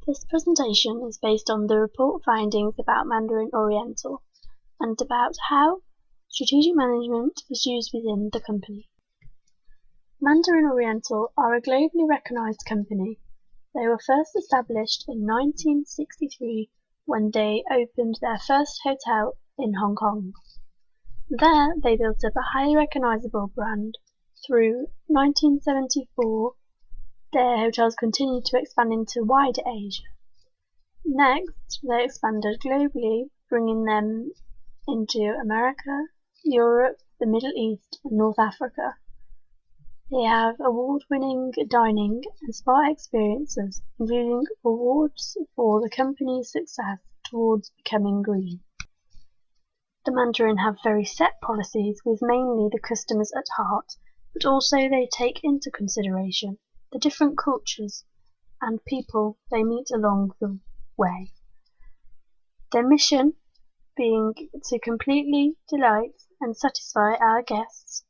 This presentation is based on the report findings about Mandarin Oriental and about how strategic management is used within the company. Mandarin Oriental are a globally recognized company. They were first established in 1963 when they opened their first hotel in Hong Kong. There they built up a highly recognizable brand. Through 1974, their hotels continued to expand into wider Asia. Next, they expanded globally, bringing them into America, Europe, the Middle East, and North Africa. They have award-winning dining and spa experiences, including awards for the company's success towards becoming green. The Mandarin have very set policies with mainly the customers at heart, but also they take into consideration the different cultures and people they meet along the way. Their mission being to completely delight and satisfy our guests,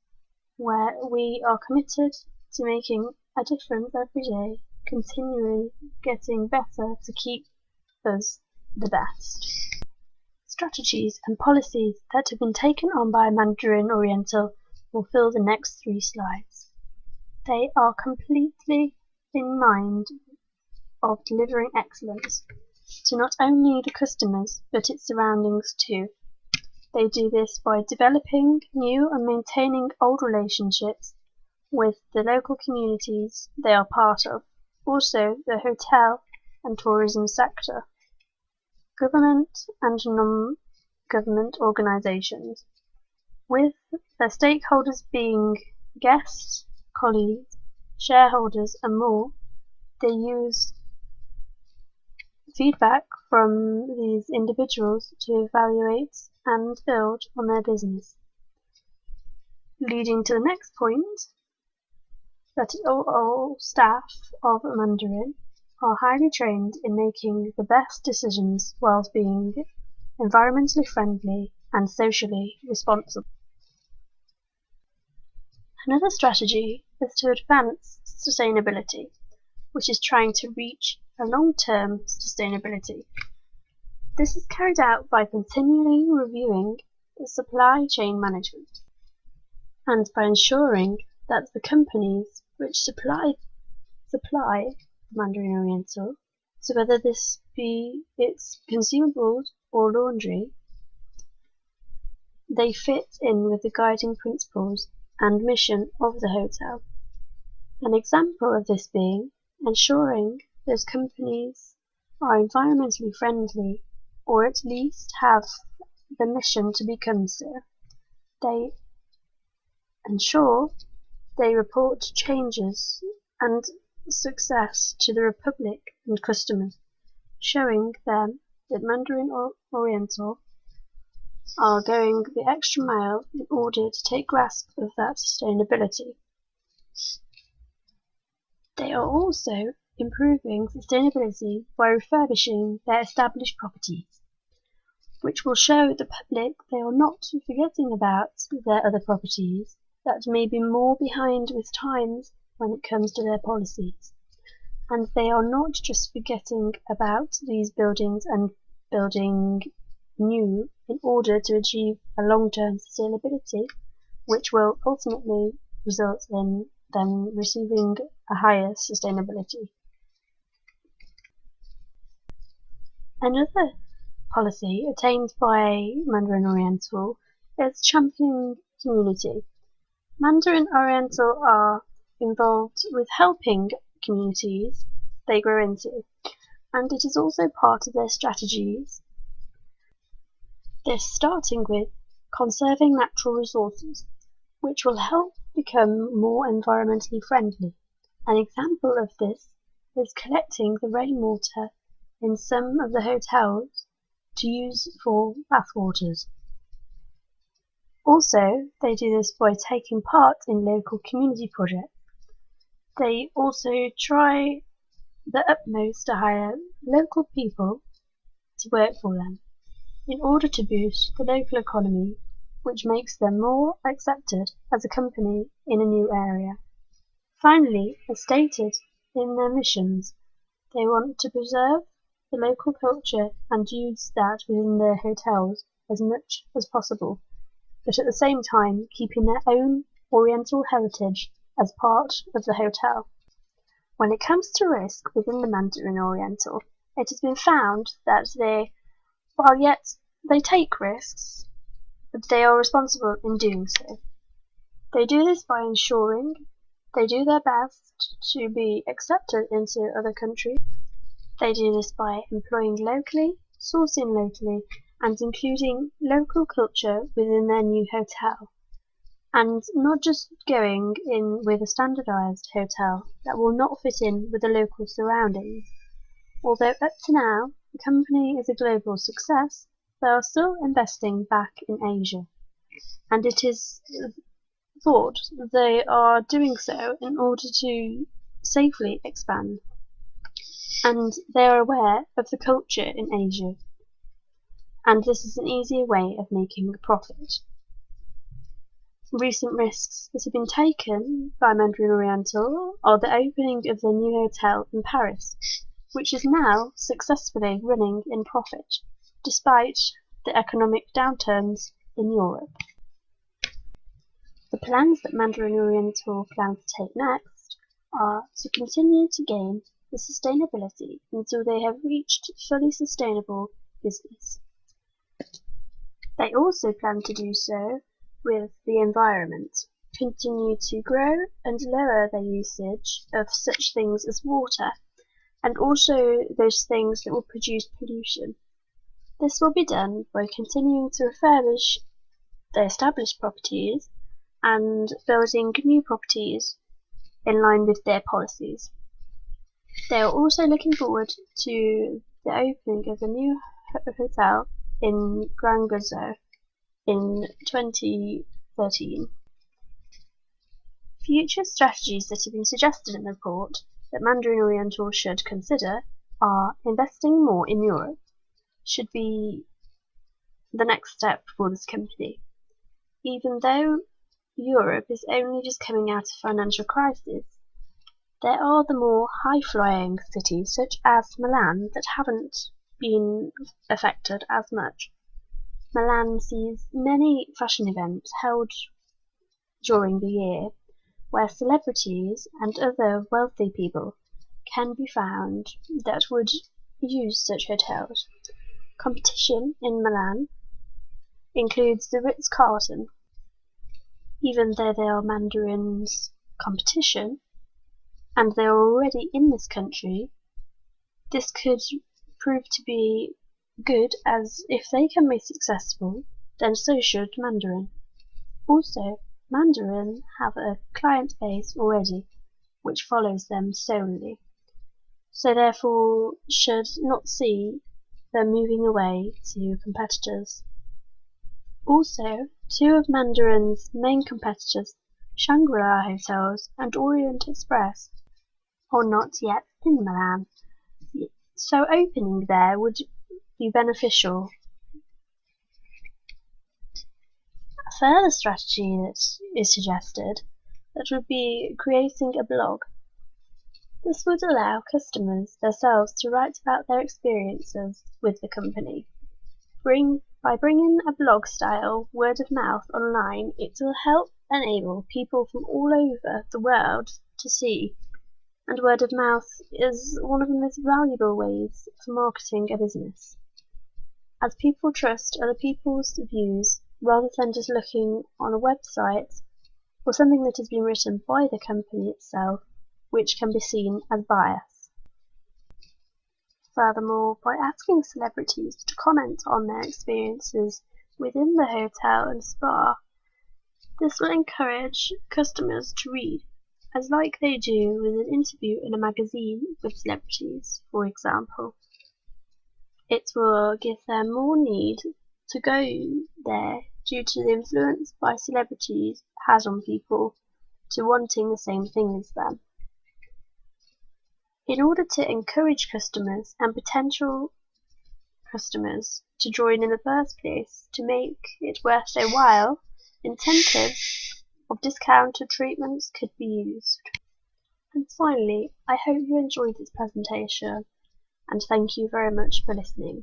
where we are committed to making a difference every day, continually getting better to keep us the best. Strategies and policies that have been taken on by Mandarin Oriental will fill the next 3 slides. They are completely in mind of delivering excellence to not only the customers but its surroundings too. They do this by developing new and maintaining old relationships with the local communities they are part of, also the hotel and tourism sector, government and non-government organisations, with their stakeholders being guests, colleagues, shareholders and more. They use feedback from these individuals to evaluate and build on their business. Leading to the next point, that all staff of Mandarin are highly trained in making the best decisions whilst being environmentally friendly and socially responsible. Another strategy is to advance sustainability, which is trying to reach a long-term sustainability. This is carried out by continually reviewing the supply chain management and by ensuring that the companies which supply Mandarin Oriental, so whether this be its consumables or laundry, they fit in with the guiding principles and mission of the hotel. An example of this being ensuring those companies are environmentally friendly, or at least have the mission to become so. They ensure they report changes and success to the public and customers, showing them that Mandarin Oriental are going the extra mile in order to take grasp of that sustainability. They are also improving sustainability by refurbishing their established properties, which will show the public they are not forgetting about their other properties that may be more behind with times when it comes to their policies, and they are not just forgetting about these buildings and building new in order to achieve a long-term sustainability, which will ultimately result in them receiving a higher sustainability. Another policy attained by Mandarin Oriental is championing community. Mandarin Oriental are involved with helping communities they grow into, and it is also part of their strategies. This starting with conserving natural resources, which will help become more environmentally friendly. An example of this is collecting the rainwater in some of the hotels to use for bathwaters. Also, they do this by taking part in local community projects. They also try the utmost to hire local people to work for them in order to boost the local economy, which makes them more accepted as a company in a new area. Finally, as stated in their missions, They want to preserve the local culture and use that within their hotels as much as possible, but at the same time keeping their own oriental heritage as part of the hotel. When it comes to risk within the Mandarin Oriental, it has been found that while yet they take risks, but they are responsible in doing so. They do this by ensuring they do their best to be accepted into other countries. They do this by employing locally, sourcing locally, and including local culture within their new hotel, and not just going in with a standardized hotel that will not fit in with the local surroundings. Although up to now the company is a global success, they are still investing back in Asia, and it is thought they are doing so in order to safely expand, and they are aware of the culture in Asia, and this is an easier way of making a profit. Recent risks that have been taken by Mandarin Oriental are the opening of their new hotel in Paris, which is now successfully running in profit, despite the economic downturns in Europe. The plans that Mandarin Oriental plans to take next are to continue to gain the sustainability until they have reached fully sustainable business. They also plan to do so with the environment, continue to grow and lower their usage of such things as water, and also those things that will produce pollution. This will be done by continuing to refurbish the established properties and building new properties in line with their policies. They are also looking forward to the opening of a new hotel in Guangzhou in 2013. Future strategies that have been suggested in the report that Mandarin Oriental should consider are investing more in Europe, should be the next step for this company. Even though Europe is only just coming out of financial crisis, there are the more high-flying cities such as Milan that haven't been affected as much. Milan sees many fashion events held during the year where celebrities and other wealthy people can be found that would use such hotels. Competition in Milan includes the Ritz-Carlton. Even though they are Mandarin's competition, and they are already in this country, this could prove to be good, as if they can be successful, then so should Mandarin. Also, Mandarin have a client base already, which follows them solely, so therefore should not see them moving away to competitors. Also, two of Mandarin's main competitors, Shangri-La Hotels and Orient Express, are not yet in Milan, so opening there would be beneficial. A further strategy that is suggested that would be creating a blog. This would allow customers themselves to write about their experiences with the company. By bringing a blog style word of mouth online, it will help enable people from all over the world to see, and word of mouth is one of the most valuable ways for marketing a business, as people trust other people's views rather than just looking on a website or something that has been written by the company itself, which can be seen as bias. Furthermore, by asking celebrities to comment on their experiences within the hotel and spa, this will encourage customers to read, as like they do with an interview in a magazine with celebrities, for example. It will give them more need to go there due to the influence by celebrities has on people to wanting the same thing as them. In order to encourage customers and potential customers to join in the first place, to make it worth their while, incentives of discounted treatments could be used. And finally, I hope you enjoyed this presentation, and thank you very much for listening.